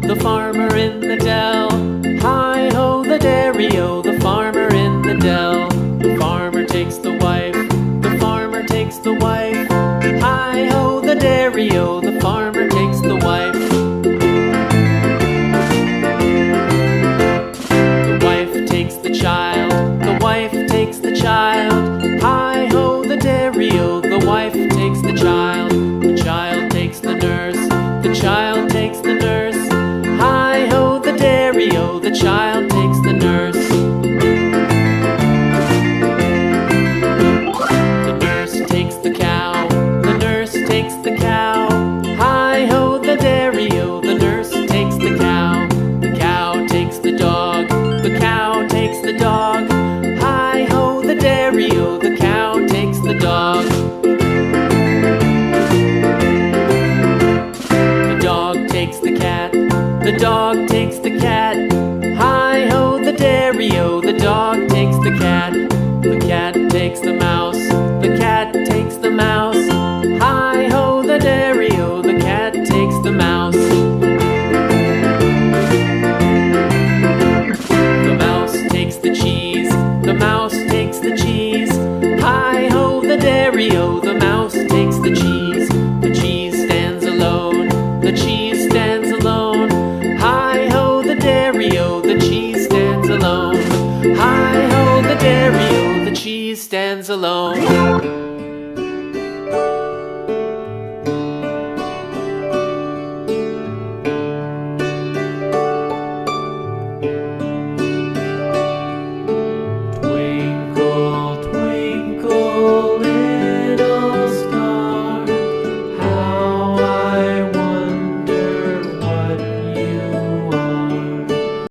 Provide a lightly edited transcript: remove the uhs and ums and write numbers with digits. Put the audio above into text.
The farmer in the dell. Hi-ho, the dairy-o, the farmer in the dell. The farmer takes the wife, the farmer takes the wife. Hi-ho, the dairy-o, the farmer takes the wife. The wife takes the child, the wife takes the child. Hi-ho, the dairy-o, the wife takes the child. The child takes the nurse, the child takes the nurse. Hi-ho, the dairy-o, the child takes the nurse. The nurse takes the cow, the nurse takes the cow. Hi-ho, the dairy-o, the nurse takes the cow. The cow takes the dog, the cow takes the dog. Hi-ho, the dairy-o, the cow takes the dog. The dog takes the cat, the dog takes the cat. Hi-ho, the dairy-o, the dog takes the cat. The cat takes the mouse, the cat takes the mouse. Hi-ho, the dairy-o, the cat takes the mouse. The mouse takes the cheese, the mouse takes the cheese. Hi-ho, the dairy-o, the mouse takes the cheese. The cheese stands alone, the cheese stands alone. Hi-ho, the dairy-o, the cheese stands alone. Hi-ho, the dairy-o, the cheese stands alone.